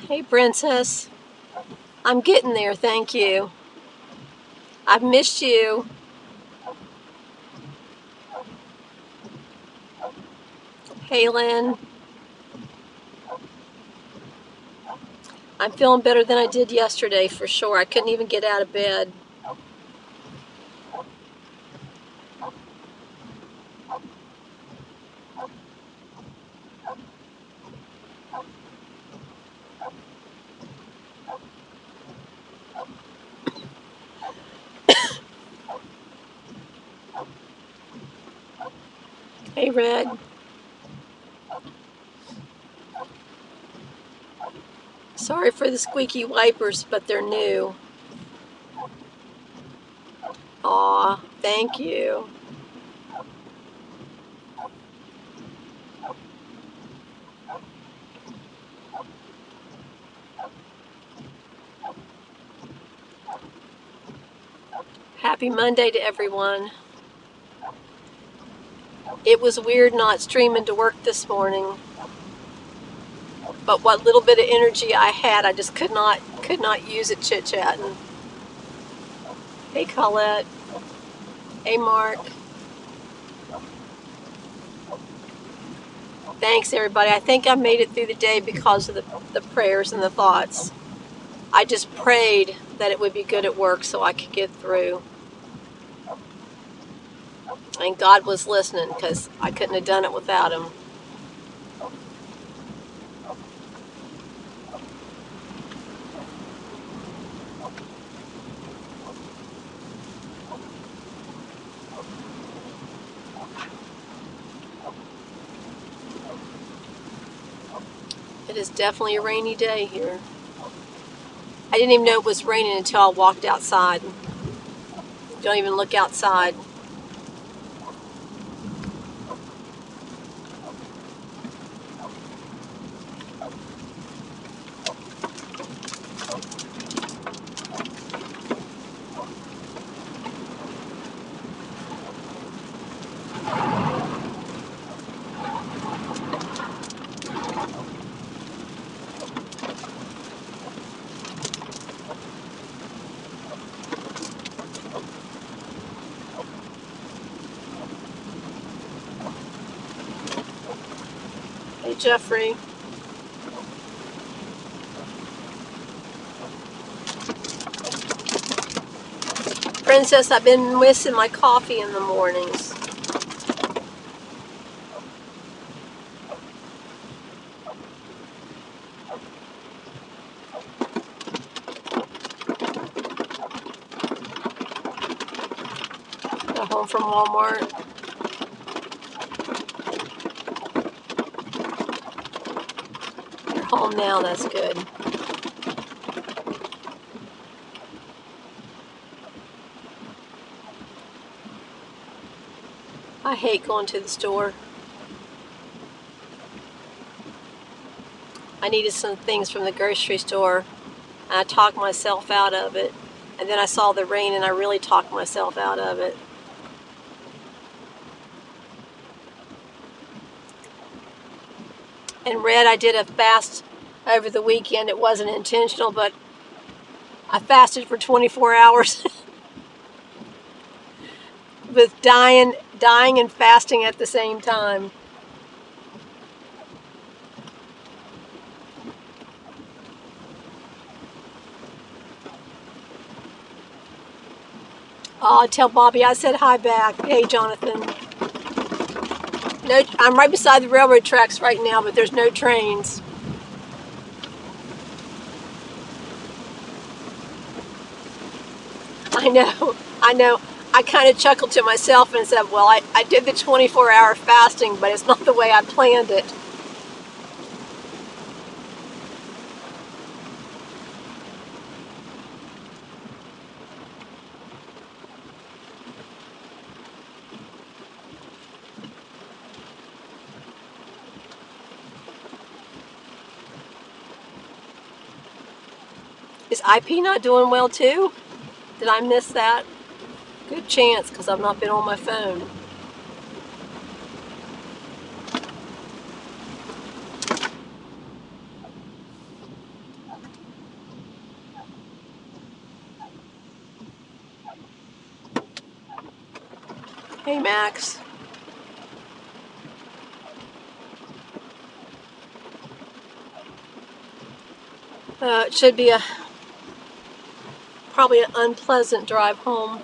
Hey, Princess. I'm getting there, thank you. I've missed you. Hey, Lynn. I'm feeling better than I did yesterday for sure. I couldn't even get out of bed. Hey, Red. Sorry for the squeaky wipers, but they're new. Aw, thank you. Happy Monday to everyone. It was weird not streaming to work this morning, but what little bit of energy I had, I just could not use it chit-chatting. Hey, Colette. Hey, Mark. Thanks, everybody. I think I made it through the day because of the prayers and the thoughts. I just prayed that it would be good at work so I could get through. And God was listening because I couldn't have done it without him. It is definitely a rainy day here. I didn't even know it was raining until I walked outside. Don't even look outside. Hey, Jeffrey. Princess, I've been missing my coffee in the mornings. Got home from Walmart. You're home now, that's good. I hate going to the store. I needed some things from the grocery store, and I talked myself out of it. And then I saw the rain, and I really talked myself out of it. And Red, I did a fast over the weekend. It wasn't intentional, but I fasted for 24 hours with dying and fasting at the same time. Oh, tell Bobby I said hi back. Hey, Jonathan. No, I'm right beside the railroad tracks right now, but there's no trains. I know. I kind of chuckled to myself and said, well, I did the 24-hour fasting, but it's not the way I planned it. Is IP not doing well too? Did I miss that? Good chance, because I've not been on my phone. morning, Max. It should be probably an unpleasant drive home.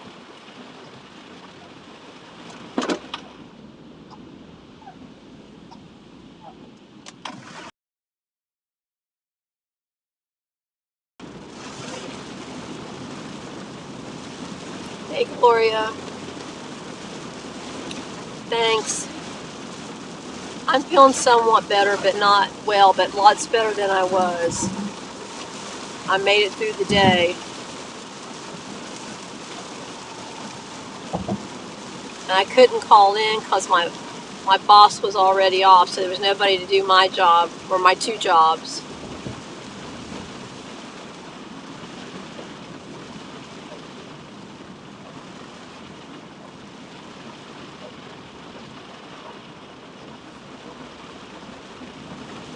Hey, Gloria. Thanks. I'm feeling somewhat better, but not well, but lots better than I was. I made it through the day. And I couldn't call in because my boss was already off, so there was nobody to do my job, or my 2 jobs.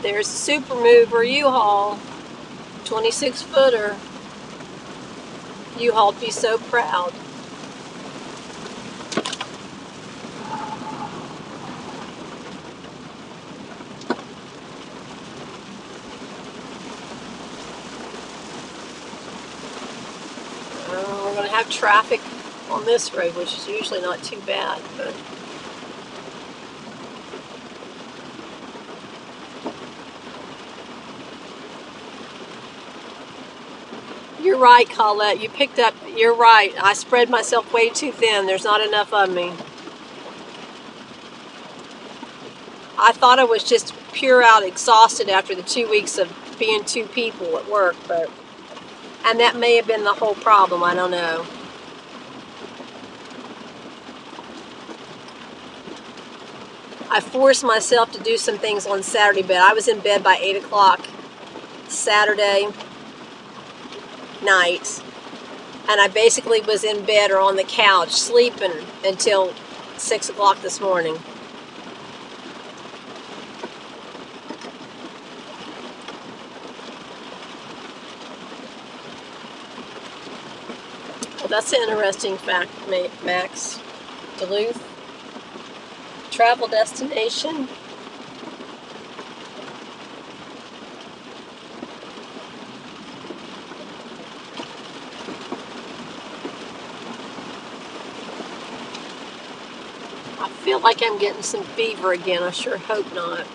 There's a Super Mover U-Haul, 26-footer. U-Haul'd be so proud. We're going to have traffic on this road, which is usually not too bad, but you're right, Colette. You're right. I spread myself way too thin. There's not enough of me. I thought I was just pure out exhausted after the 2 weeks of being 2 people at work, and that may have been the whole problem. I don't know. I forced myself to do some things on Saturday, but I was in bed by 8 o'clock Saturday night, and I basically was in bed or on the couch sleeping until 6 o'clock this morning. Well, that's an interesting fact, Max. Duluth, travel destination. I feel like I'm getting some fever again. I sure hope not.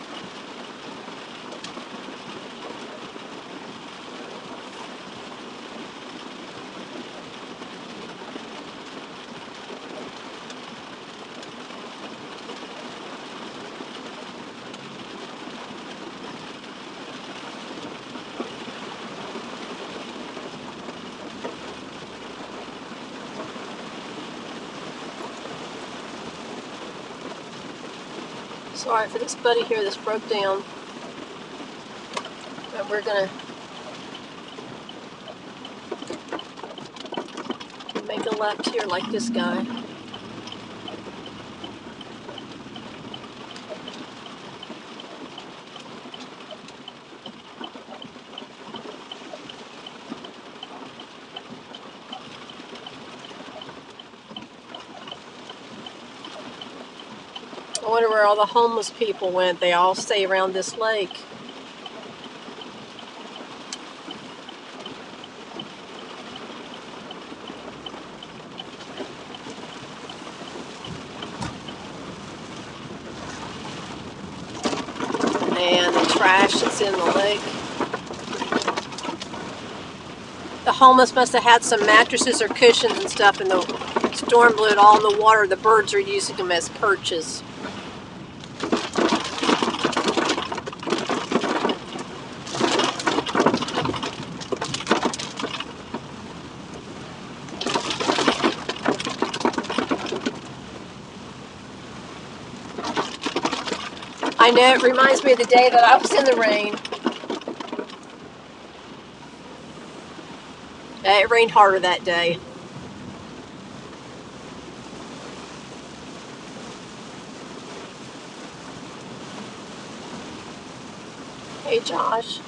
Sorry for this buddy here that's broke down. But we're gonna make a left here like this guy. I wonder where all the homeless people went. They all stay around this lake. And the trash that's in the lake. The homeless must have had some mattresses or cushions and stuff, and the storm blew it all in the water. The birds are using them as perches. I know, it reminds me of the day that I was in the rain. It rained harder that day. Hey, Josh.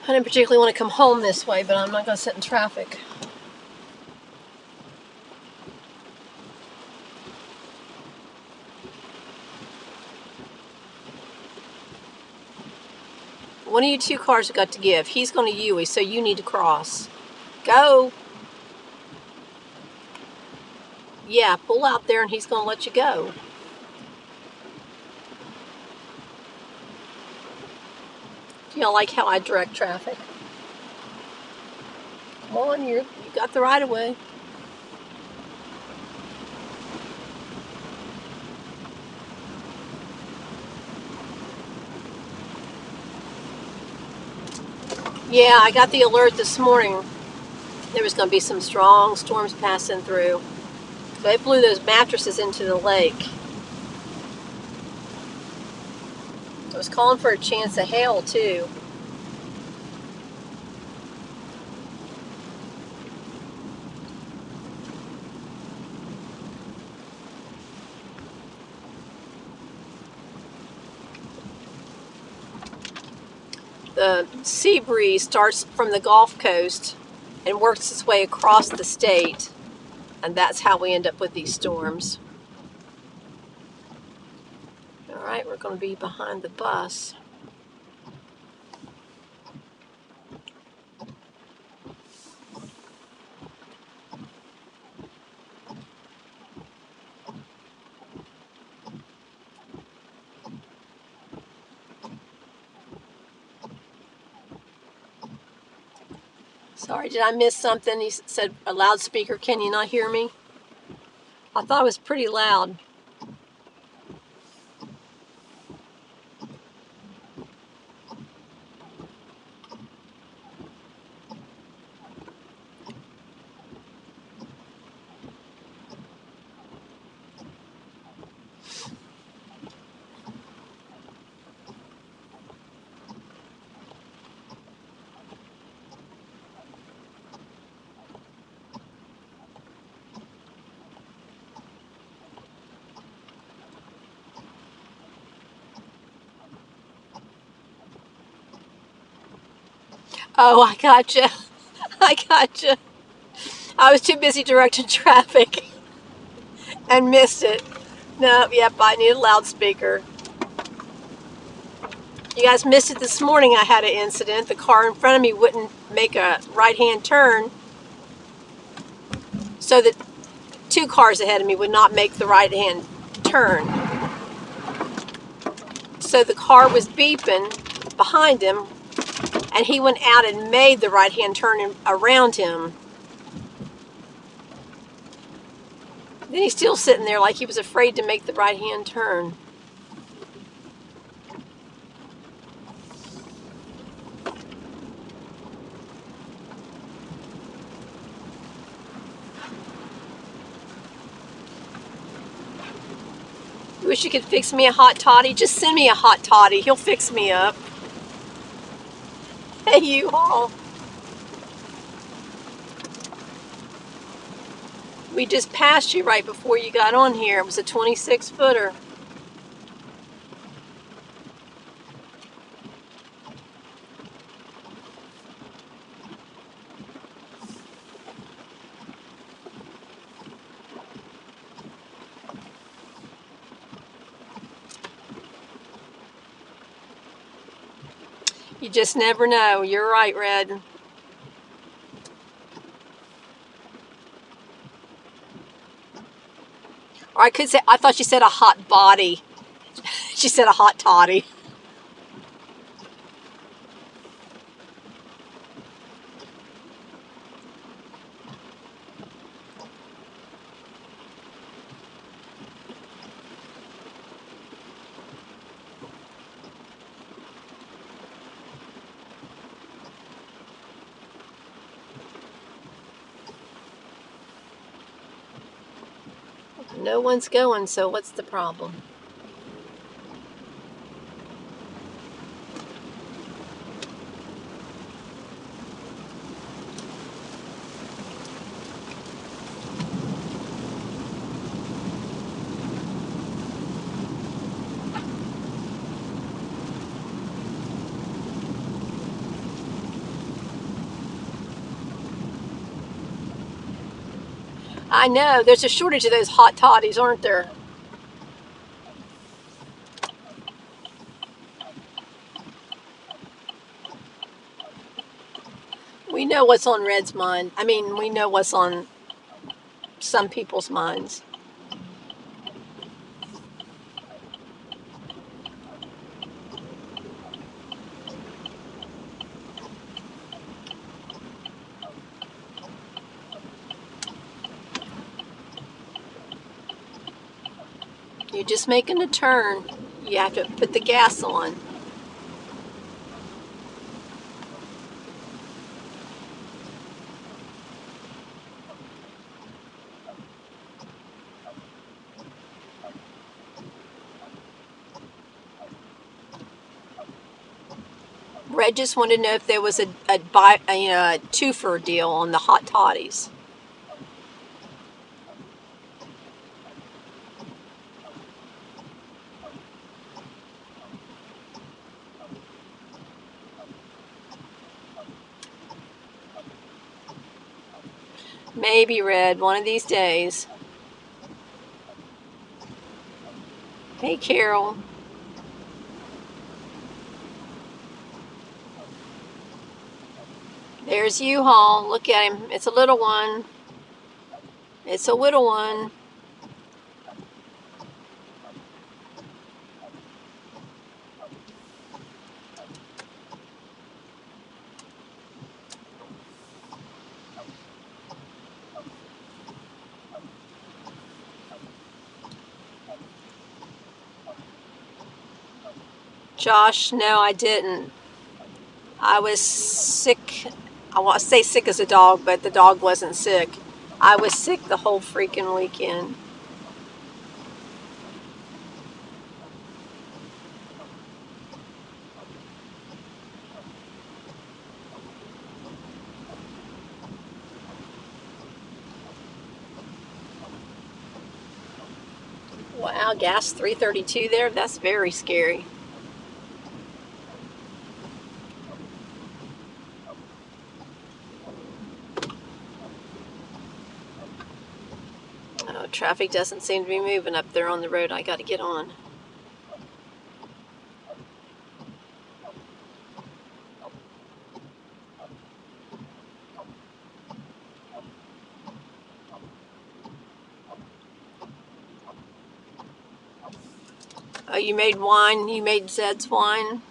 I didn't particularly want to come home this way, but I'm not going to sit in traffic. One of you two cars have got to give. He's going to U-ey, so you need to cross. Go. Yeah, pull out there and he's going to let you go. You don't like how I direct traffic? Come on, you got the right of way. Yeah, I got the alert this morning. There was going to be some strong storms passing through. They blew those mattresses into the lake. I was calling for a chance of hail, too. The sea breeze starts from the Gulf Coast and works its way across the state, and that's how we end up with these storms. All right, we're going to be behind the bus. Sorry, did I miss something? He said a loudspeaker. Can you not hear me? I thought it was pretty loud. Oh, I gotcha. I gotcha. I was too busy directing traffic and missed it. No, yep, I need a loudspeaker. You guys missed it this morning. I had an incident. The car in front of me wouldn't make a right-hand turn, so the two cars ahead of me would not make the right-hand turn. So the car was beeping behind him, and he went out and made the right-hand turn around him. Then he's still sitting there like he was afraid to make the right-hand turn. You wish you could fix me a hot toddy? Just send me a hot toddy. He'll fix me up. Hey, you all. We just passed you right before you got on here. It was a 26-footer. You just never know. You're right, Red. Or I could say, I thought she said a hot body. She said a hot toddy. No one's going, so what's the problem? I know. There's a shortage of those hot toddies, aren't there? We know what's on Red's mind. I mean, we know what's on some people's minds. You're just making a turn. You have to put the gas on. Red just wanted to know if there was a twofer deal on the hot toddies. Maybe, Red, one of these days. Hey, Carol. There's U-Haul. Look at him. It's a little one. It's a little one. Josh, no, I didn't. I was sick. I want to say sick as a dog, but the dog wasn't sick. I was sick the whole freaking weekend. Wow, gas 332 there? That's very scary. Oh, traffic doesn't seem to be moving up there on the road I got to get on. Oh, you made wine? You made Zed's wine?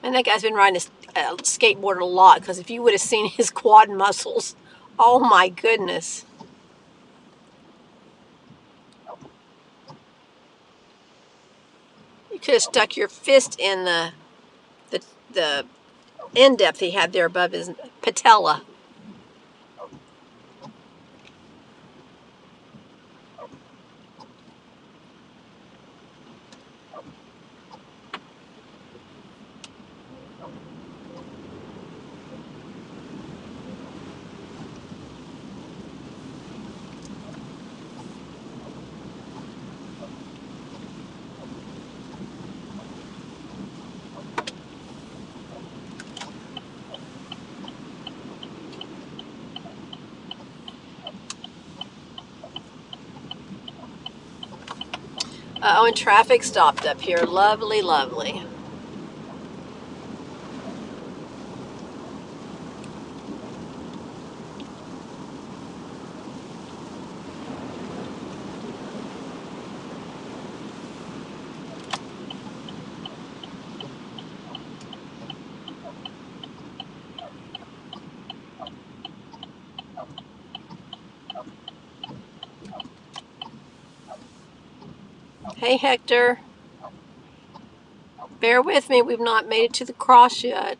And that guy's been riding a skateboard a lot, because if you would have seen his quad muscles, oh my goodness. You could have stuck your fist in the end depth he had there above his patella. Oh, and traffic stopped up here. Lovely, lovely. Hey, Hector. Bear with me. We've not made it to the cross yet.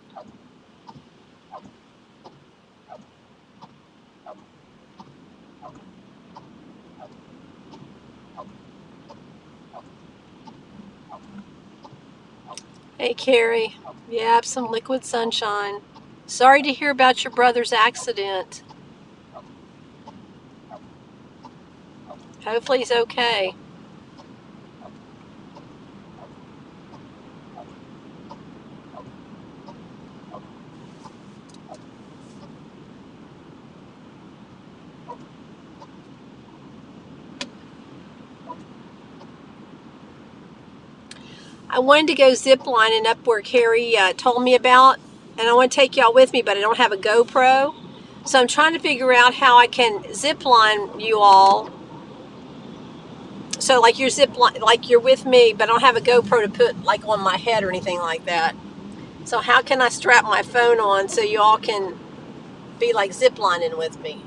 Hey, Carrie. Yep, some liquid sunshine. Sorry to hear about your brother's accident. Hopefully he's okay. I wanted to go zip lining up where Carrie told me about, and I want to take y'all with me, but I don't have a GoPro. So I'm trying to figure out how I can zip line you all. So like you're like you're with me, but I don't have a GoPro to put like on my head or anything like that. So how can I strap my phone on so you all can be like zip lining with me?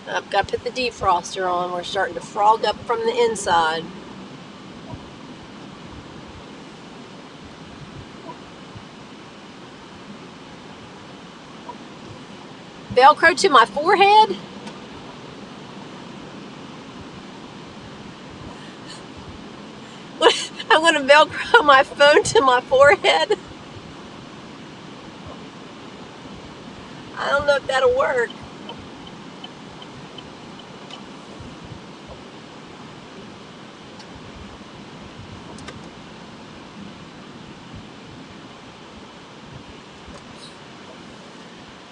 I've got to put the defroster on. We're starting to frog up from the inside. Velcro to my forehead? I'm going to Velcro my phone to my forehead? I don't know if that'll work.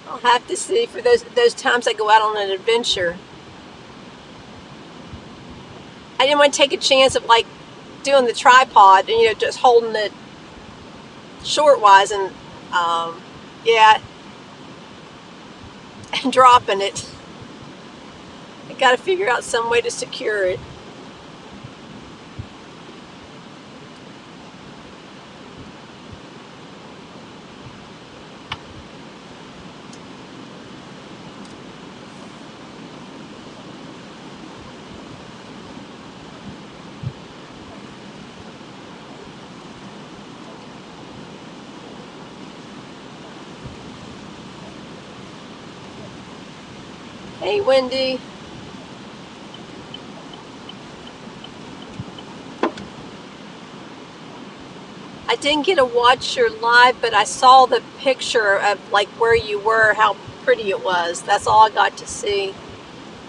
I'll have to see for those times I go out on an adventure. I didn't want to take a chance of like doing the tripod and just holding it short-wise and yeah, and dropping it. I got to figure out some way to secure it. Hey, Wendy. I didn't get to watch your live, but I saw the picture of like where you were, how pretty it was. That's all I got to see.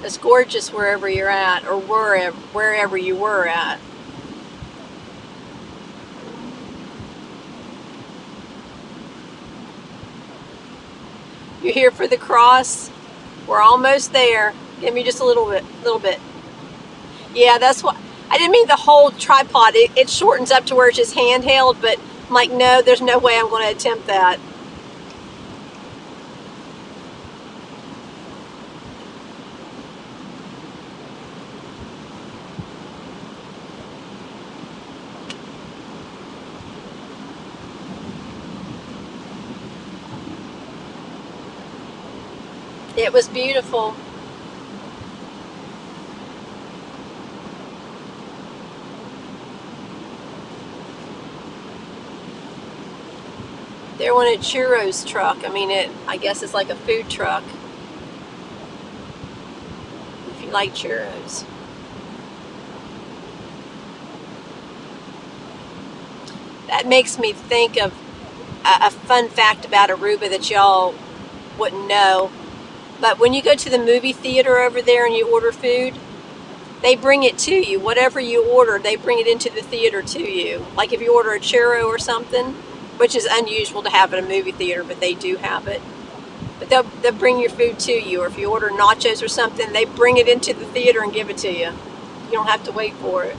It's gorgeous wherever you're at, or wherever you were at. You're here for the cross? We're almost there. Give me just a little bit. Yeah, that's what, I didn't mean the whole tripod. It shortens up to where it's just handheld, but I'm like, no, there's no way I'm going to attempt that. It was beautiful. They're on a churros truck. I mean, I guess it's like a food truck. If you like churros. That makes me think of a fun fact about Aruba that y'all wouldn't know. But when you go to the movie theater over there and you order food, they bring it to you. Whatever you order, they bring it into the theater to you. Like if you order a churro or something, which is unusual to have at a movie theater, but they do have it. But they'll bring your food to you. Or if you order nachos or something, they bring it into the theater and give it to you. You don't have to wait for it.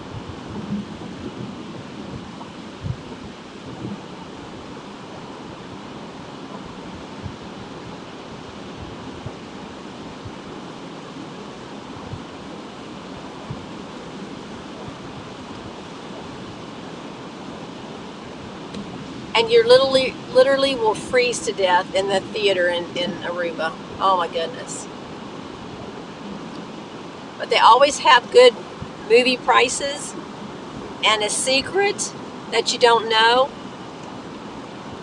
And you literally will freeze to death in the theater in Aruba. Oh my goodness. But they always have good movie prices, and a secret that you don't know.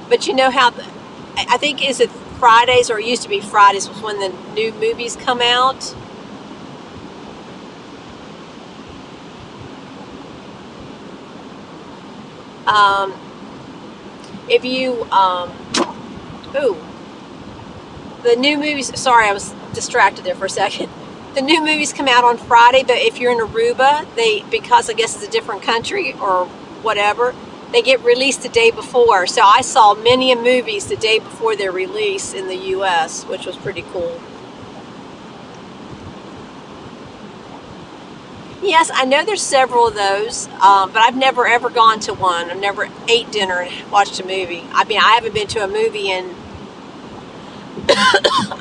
But you know how, I think, is it Fridays, or it used to be Fridays, was when the new movies come out. Um, if you, ooh, the new movies, sorry, I was distracted there for a second. The new movies come out on Friday, but if you're in Aruba, because I guess it's a different country or whatever, they get released the day before. So I saw many movies the day before their release in the US, which was pretty cool. Yes, I know there's several of those, but I've never ever gone to one. I've never ate dinner and watched a movie. I mean, I haven't been to a movie in,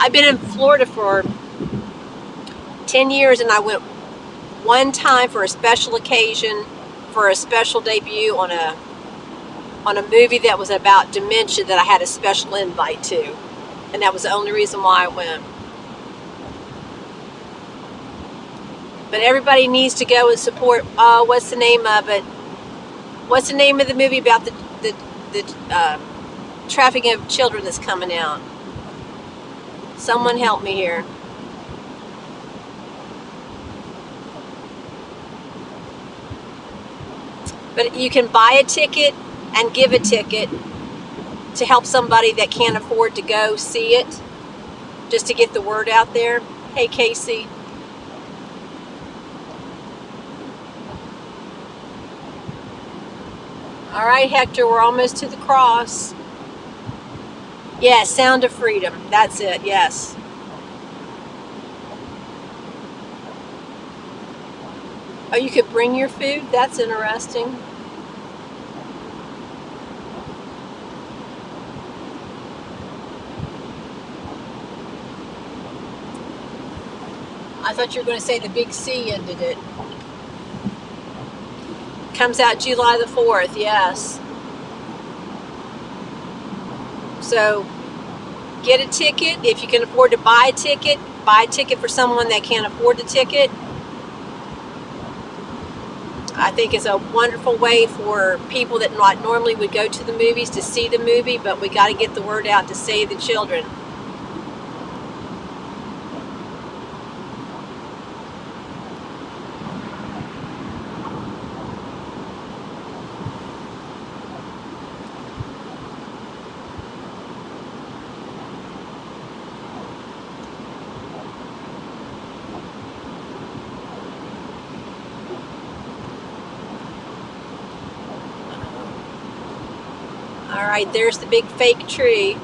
I've been in Florida for 10 years, and I went one time for a special occasion, for a special debut on a movie that was about dementia that I had a special invite to, and that was the only reason why I went. But everybody needs to go and support. What's the name of it? What's the name of the movie about the trafficking of children that's coming out? Someone help me here. But you can buy a ticket and give a ticket to help somebody that can't afford to go see it, just to get the word out there. Hey, Casey. All right, Hector, we're almost to the cross. Yes, Sound of Freedom. That's it, yes. Oh, you could bring your food? That's interesting. I thought you were going to say the Big C ended it. Comes out July the 4th, yes. So get a ticket. If you can afford to buy a ticket for someone that can't afford the ticket. I think it's a wonderful way for people that not normally would go to the movies to see the movie, but we got to get the word out to save the children. All right, there's the big fake tree.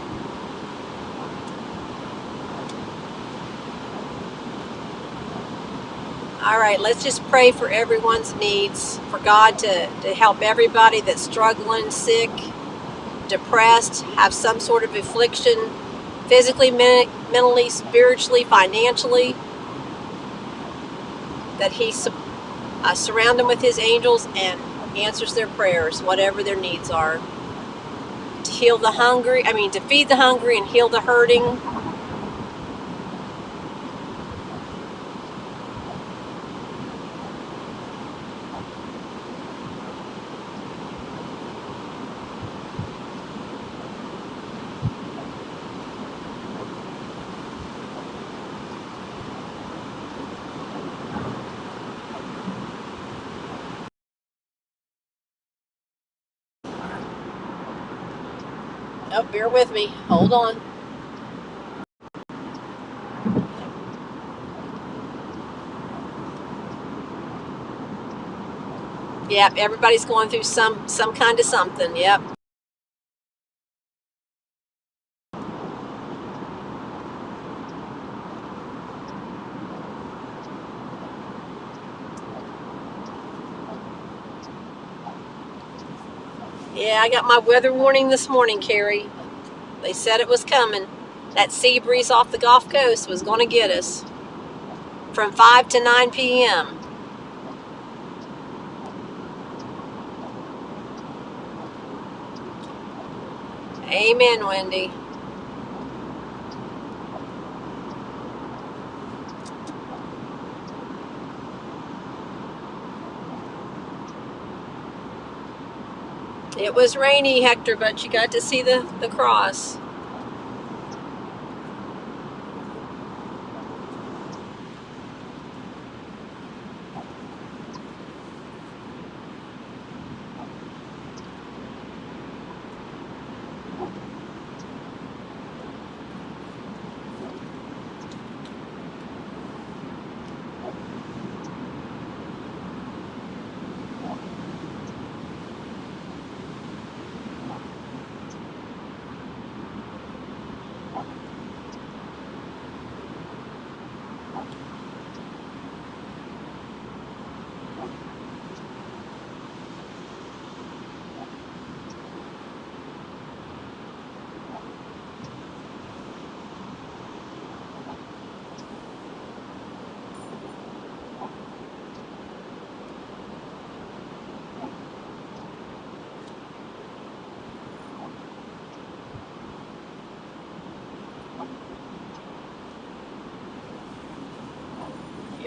All right, let's just pray for everyone's needs, for God to help everybody that's struggling, sick, depressed, have some sort of affliction, physically, mentally, spiritually, financially, that He surround them with His angels and answers their prayers, whatever their needs are. To heal the hungry, to feed the hungry and heal the hurting. Oh, bear with me. Hold on. Yep, everybody's going through some kind of something. Yep. Yeah, I got my weather warning this morning, Carrie. They said it was coming. That sea breeze off the Gulf Coast was going to get us from 5 to 9 p.m. Amen, Wendy. It was rainy, Hector, but you got to see the cross.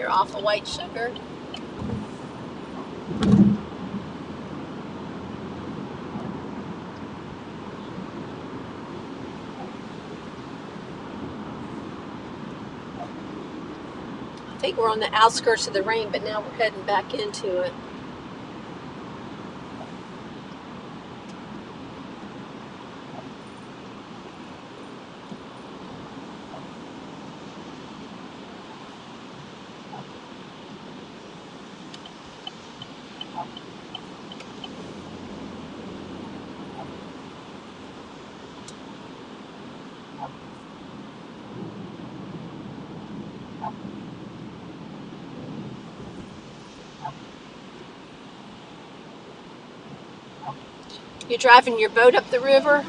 You're off of white sugar. I think we're on the outskirts of the rain, but now we're heading back into it. You're driving your boat up the river?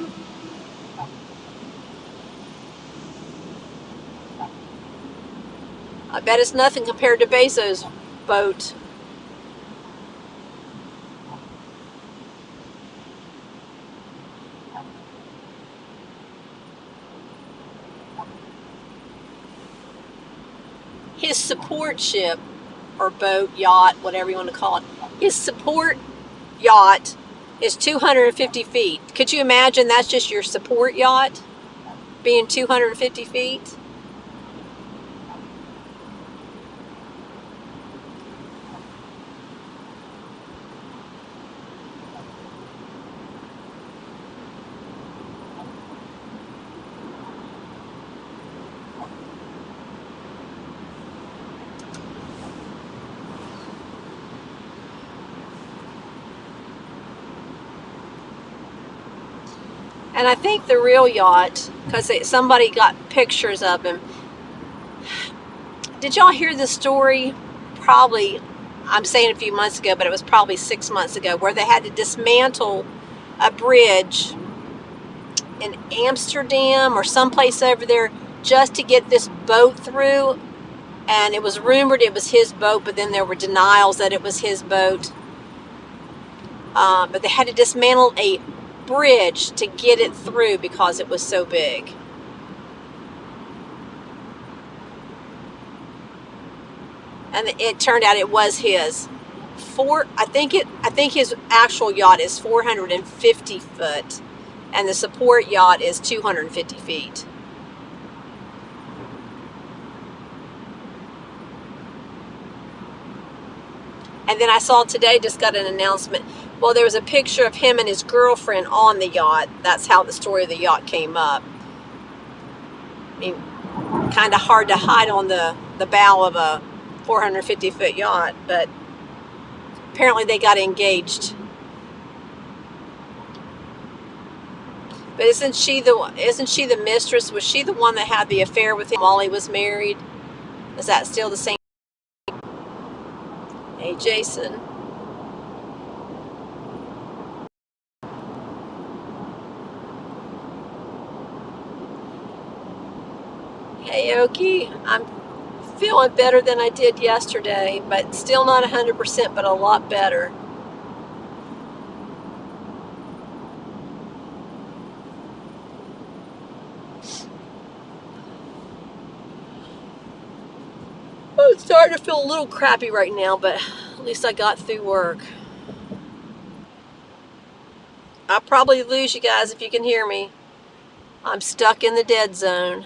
I bet it's nothing compared to Bezos' boat. His support ship, or boat, yacht, whatever you want to call it, his support yacht is 250 feet. Could you imagine that's just your support yacht being 250 feet? And I think the real yacht, because somebody got pictures of him. Did y'all hear the story? Probably, I'm saying a few months ago, but it was probably 6 months ago, where they had to dismantle a bridge in Amsterdam or someplace over there just to get this boat through. And it was rumored it was his boat, but then there were denials that it was his boat. But they had to dismantle a bridge to get it through because it was so big. And it turned out it was his. I think his actual yacht is 450 foot, and the support yacht is 250 feet. And then I saw today, just got an announcement. Well, there was a picture of him and his girlfriend on the yacht. That's how the story of the yacht came up. I mean, kind of hard to hide on the bow of a 450 foot yacht, but apparently they got engaged. But isn't she the mistress? Was she the one that had the affair with him while he was married? Is that still the same? Hey, Jason. Hey, Oki. I'm feeling better than I did yesterday, but still not 100%, but a lot better. Oh, it's starting to feel a little crappy right now, but at least I got through work. I'll probably lose you guys if you can hear me. I'm stuck in the dead zone.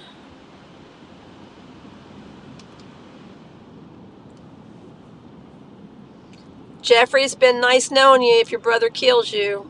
Jeffrey, it's been nice knowing you if your brother kills you.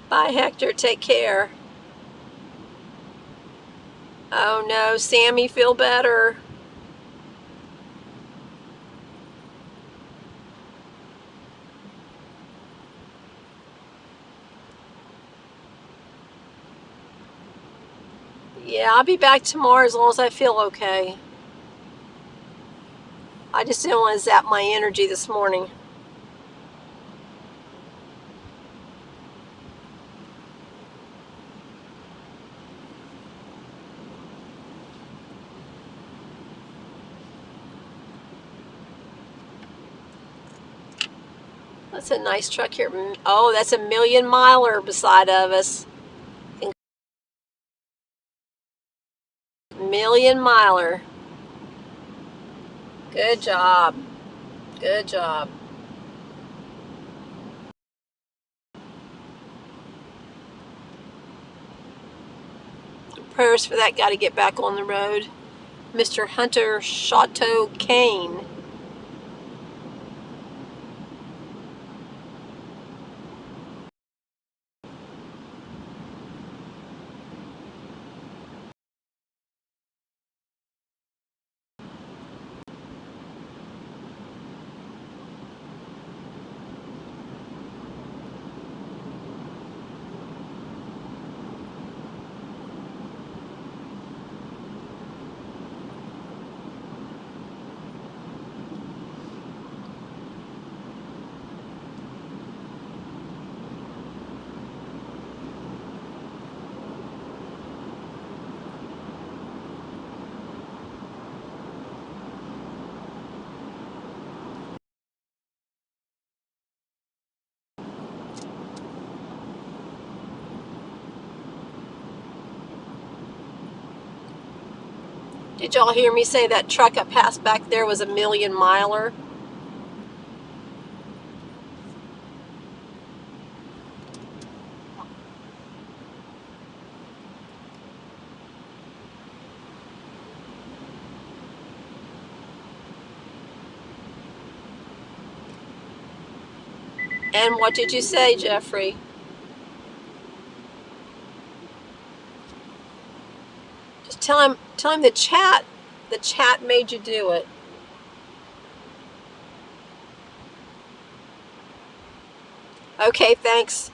Bye, Hector. Take care. Oh no, Sammy, feel better. Yeah, I'll be back tomorrow as long as I feel okay. I just didn't want to zap my energy this morning. That's a nice truck here. Oh, that's a million miler beside of us. Million miler. Good job. Good job. Prayers for that guy to get back on the road. Mr. Hunter Chateau Kane. Did y'all hear me say that truck I passed back there was a million miler? And what did you say, Jeffrey? Just tell him the chat made you do it. Okay, thanks,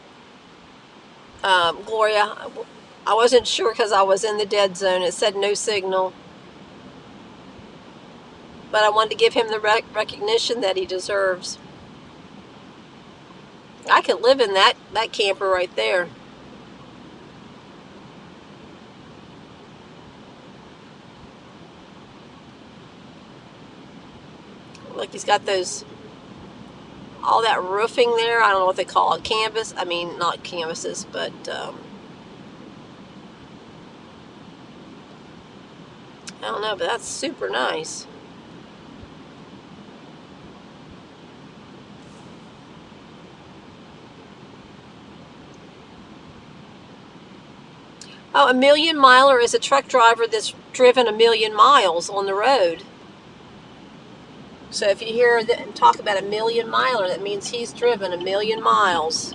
Gloria. I wasn't sure because I was in the dead zone. It said no signal. But I wanted to give him the recognition that he deserves. I could live in that camper right there. Look, he's got all that roofing there. I don't know what they call it, canvas. I mean, not canvases, but I don't know, but that's super nice. Oh, a million miler is a truck driver that's driven a million miles on the road. So if you hear them talk about a million miler, that means he's driven a million miles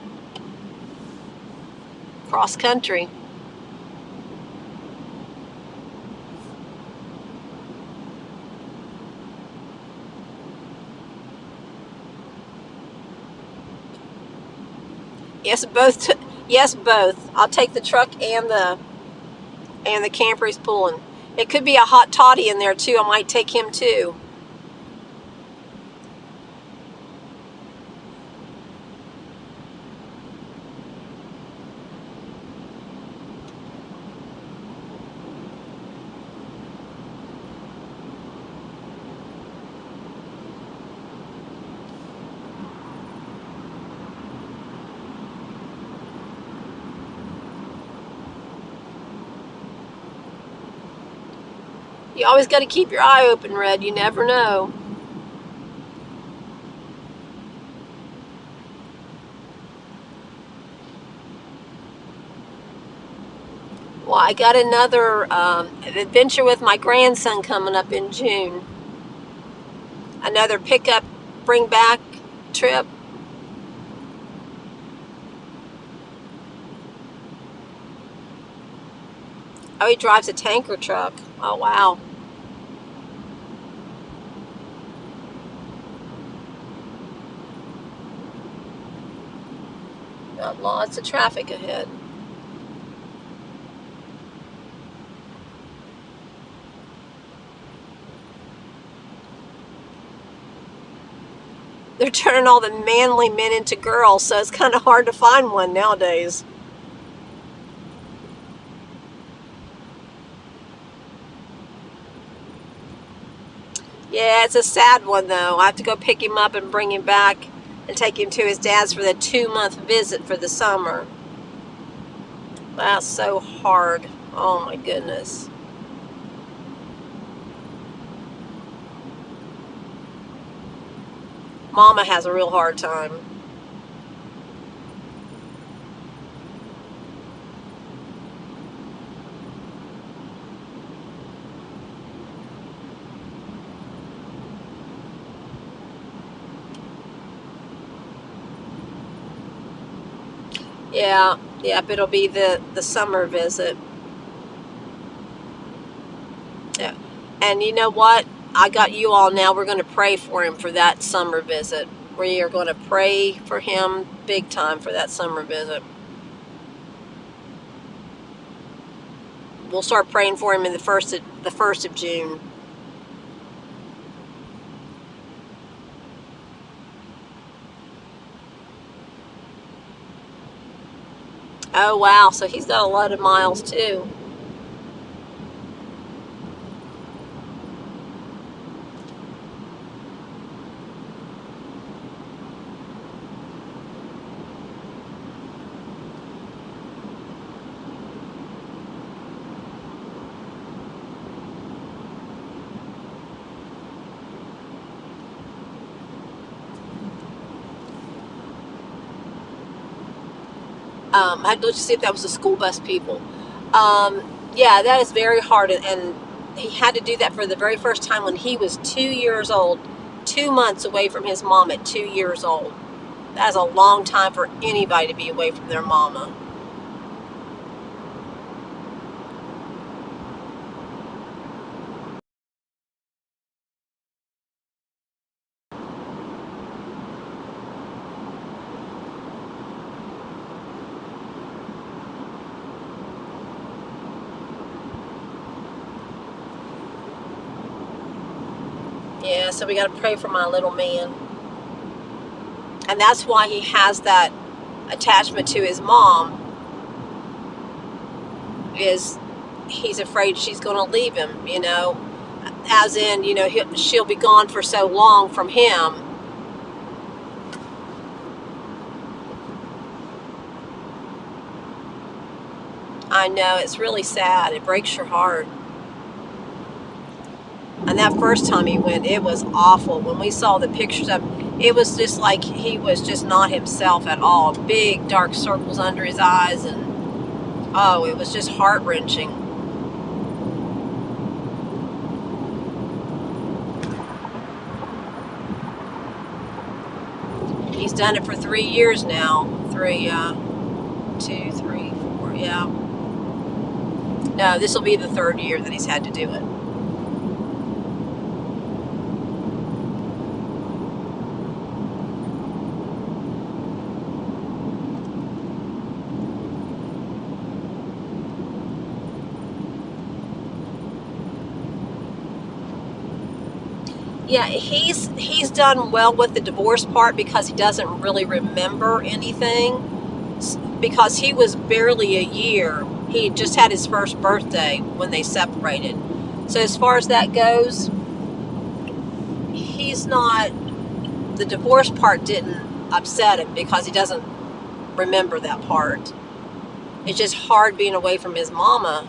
cross country. Yes, both. Yes, both. I'll take the truck and the camper he's pulling. It could be a hot toddy in there too. I might take him too. You always got to keep your eye open, Red. You never know. Well, I got another adventure with my grandson coming up in June. Another pickup, bring back trip. Oh, he drives a tanker truck. Oh, wow. Got lots of traffic ahead. They're turning all the manly men into girls, so it's kind of hard to find one nowadays. Yeah, it's a sad one though. I have to go pick him up and bring him back and take him to his dad's for the 2-month visit for the summer. That's so hard. Oh my goodness. Mama has a real hard time. Yeah, yep, it'll be the summer visit. Yeah. And you know what? I got you all now. We're going to pray for him for that summer visit. We are going to pray for him big time for that summer visit. We'll start praying for him in the first of June. Oh wow, so he's got a lot of miles too. I had to look to see if that was the school bus people. Yeah, that is very hard, and he had to do that for the very first time when he was 2 years old, 2 months away from his mom at 2 years old. That is a long time for anybody to be away from their mama. Yeah, so we got to pray for my little man. And that's why he has that attachment to his mom, is he's afraid she's going to leave him, as in, she'll be gone for so long from him. I know, it's really sad. It breaks your heart. And that first time he went, it was awful. When we saw the pictures of him, it was just like he was just not himself at all. Big dark circles under his eyes, and oh, it was just heart-wrenching. He's done it for 3 years now. 4. Yeah. No, this will be the third year that he's had to do it. Yeah, he's done well with the divorce part because he doesn't really remember anything. Because he was barely a year. He just had his first birthday when they separated. So as far as that goes, he's not, the divorce part didn't upset him because he doesn't remember that part. It's just hard being away from his mama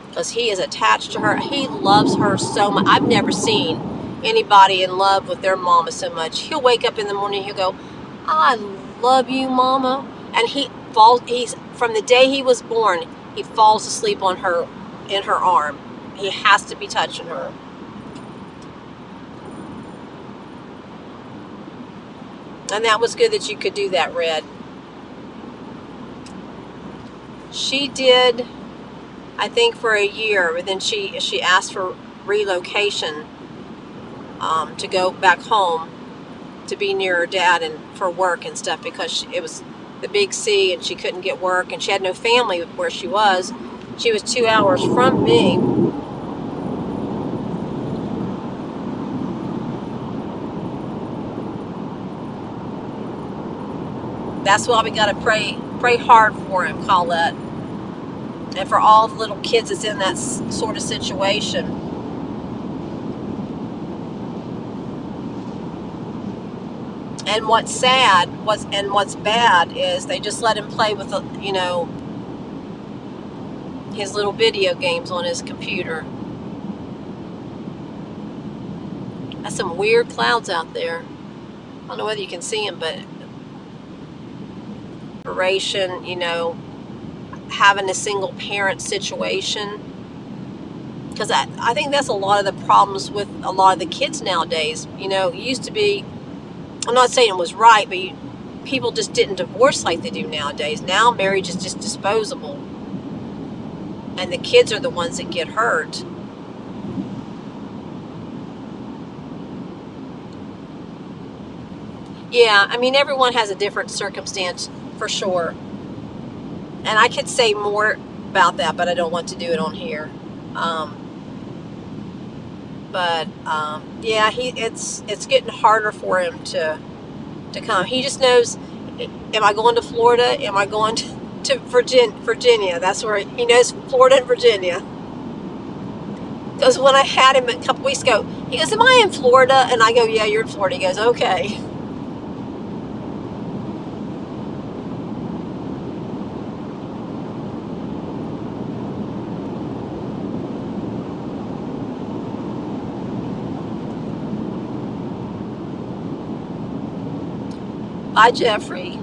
because he is attached to her. He loves her so much. I've never seen anybody in love with their mama so much. He'll wake up in the morning, he'll go, I love you, mama. And he's from the day he was born, he falls asleep on her, in her arm. He has to be touching her. And that was good that you could do that, Red. She did, I think, for a year, but then she asked for relocation, to go back home to be near her dad and for work and stuff, because it was the big C and she couldn't get work and she had no family where she was. She was 2 hours from me. That's why we got to pray hard for him, Colette, and for all the little kids that's in that sort of situation. And what's sad, what's bad is they just let him play with his little video games on his computer. That's some weird clouds out there. I don't know whether you can see them, but separation, having a single parent situation. Because I think that's a lot of the problems with a lot of the kids nowadays. It used to be, I'm not saying it was right, but people just didn't divorce like they do nowadays. Now marriage is just disposable. And the kids are the ones that get hurt. Yeah, I mean, everyone has a different circumstance, for sure. And I could say more about that, but I don't want to do it on here. Yeah, it's getting harder for him to come. He just knows, am I going to Florida? Am I going to Virginia? That's where he knows, Florida and Virginia. Because when I had him a couple weeks ago, he goes, am I in Florida? And I go, yeah, you're in Florida. He goes, okay. Bye, Jeffrey.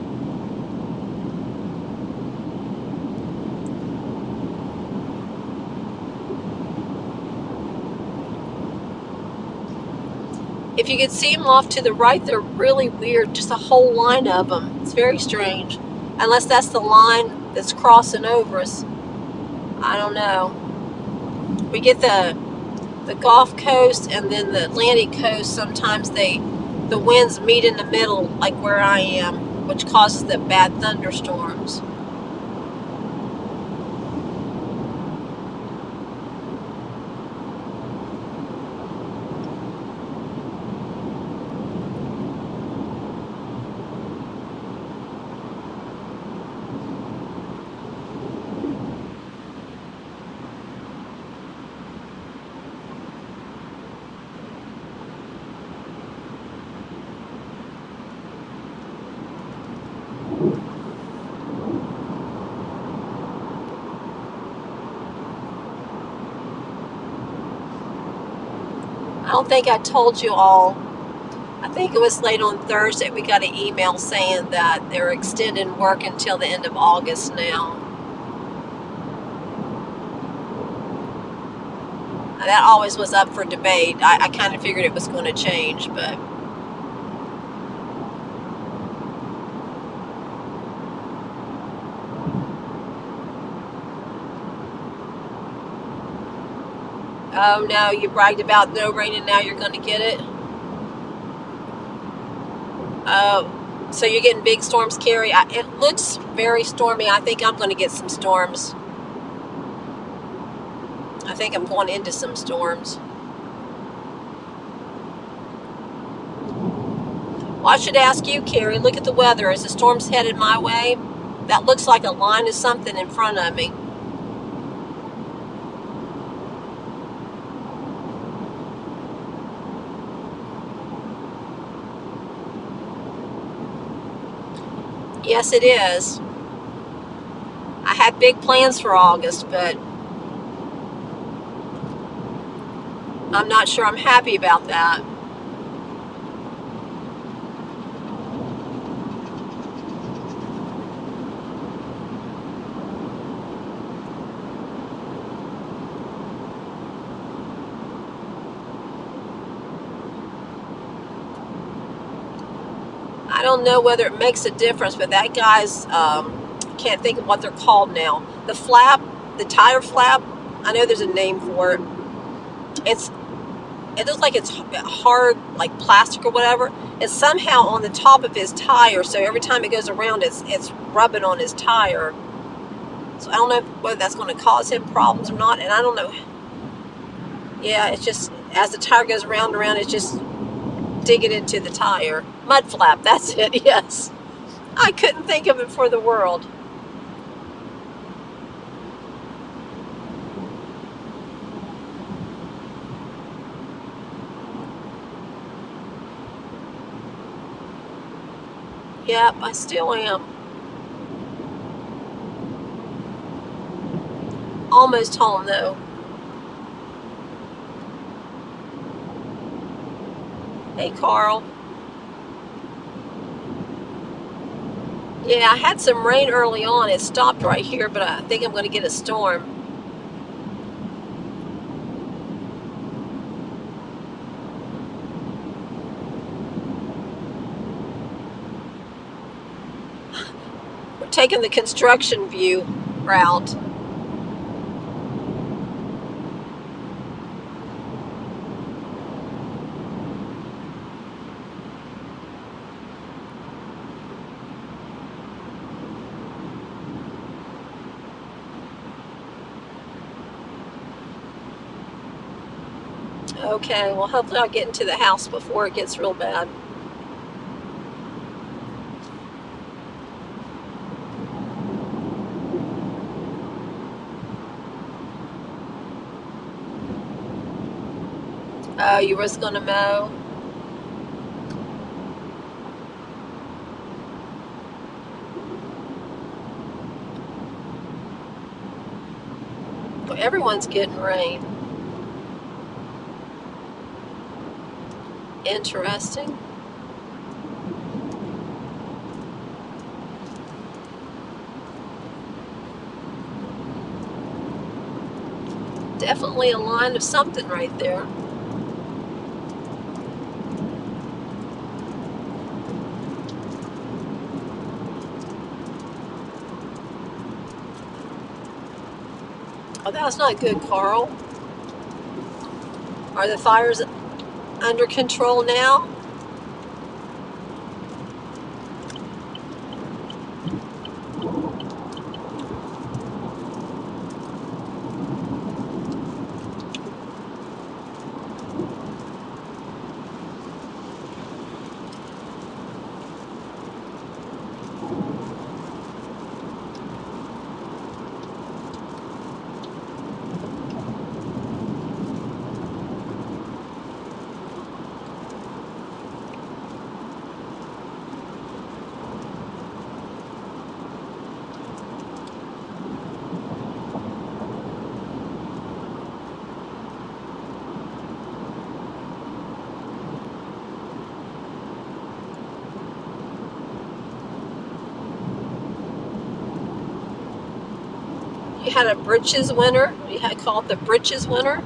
If you could see them off to the right, they're really weird. Just a whole line of them. It's very strange. Unless that's the line that's crossing over us. I don't know. We get the Gulf Coast and then the Atlantic Coast. Sometimes the winds meet in the middle, like where I am, which causes the bad thunderstorms. I don't think I told you all. I think it was late on Thursday. We got an email saying that they're extending work until the end of August now. That always was up for debate. I kind of figured it was going to change, but oh no, you bragged about no rain and now you're going to get it? Oh, so you're getting big storms, Carrie? It looks very stormy. I think I'm going to get some storms. I think I'm going into some storms. Well, I should ask you, Carrie, look at the weather. Is the storms headed my way? That looks like a line of something in front of me. Yes, it is. I had big plans for August, but I'm not sure I'm happy about that. I don't know whether it makes a difference, but that guy's, can't think of what they're called now. The flap, the tire flap, I know there's a name for it. It looks like it's hard, like plastic or whatever. It's somehow on the top of his tire, so every time it goes around, it's rubbing on his tire. So I don't know whether that's going to cause him problems or not, and I don't know. Yeah, it's just, as the tire goes round and around, it's just digging into the tire. Mud flap, that's it, yes. I couldn't think of it for the world. Yep, I still am. Almost home though. Hey, Carl. Yeah, I had some rain early on. It stopped right here, but I think I'm going to get a storm. We're taking the construction view route. Okay, well, hopefully I'll get into the house before it gets real bad. Oh, you was going to mow? Well, everyone's getting rain. Interesting. Definitely a line of something right there. Oh, that's not good, Carl. Are the fires under control now? You had a britches winter? You had called the britches winter?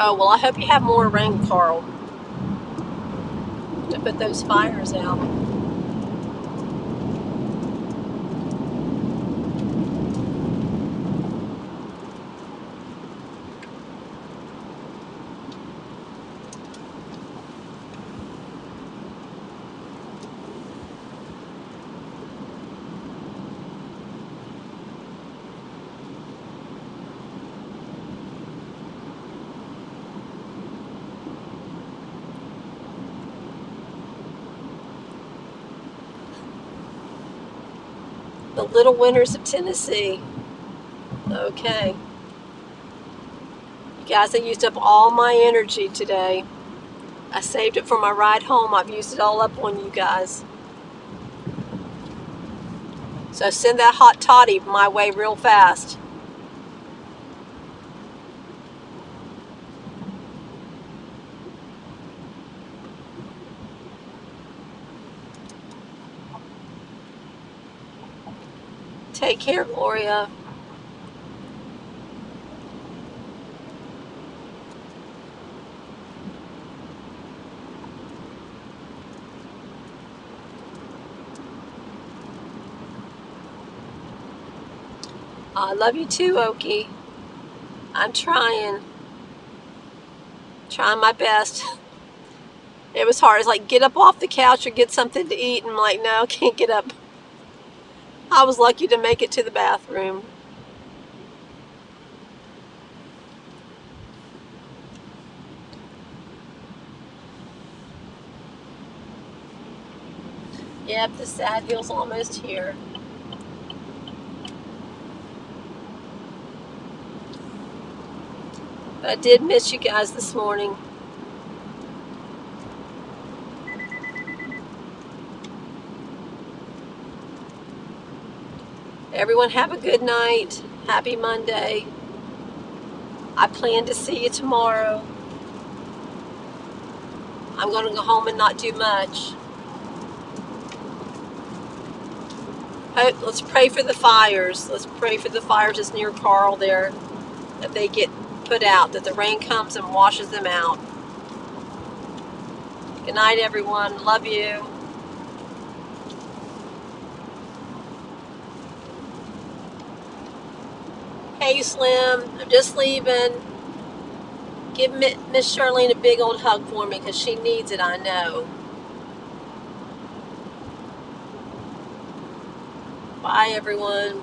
Oh, well, I hope you have more rain, Carl, to put those fires out. The little winters of Tennessee. Okay. You guys, I used up all my energy today. I saved it for my ride home. I've used it all up on you guys. So send that hot toddy my way real fast. Take care, Gloria. I love you too, Okie. I'm trying my best. It was hard. It's like, get up off the couch or get something to eat. And I'm like, no, can't get up. I was lucky to make it to the bathroom. Yep, the sad hill's almost here. But I did miss you guys this morning. Everyone have a good night. Happy Monday. I plan to see you tomorrow. I'm going to go home and not do much. Let's pray for the fires. Let's pray for the fires that's near Carl there, that they get put out, that the rain comes and washes them out. Good night, everyone. Love you. Hey, Slim. I'm just leaving. Give Miss Charlene a big old hug for me because she needs it, I know. Bye, everyone.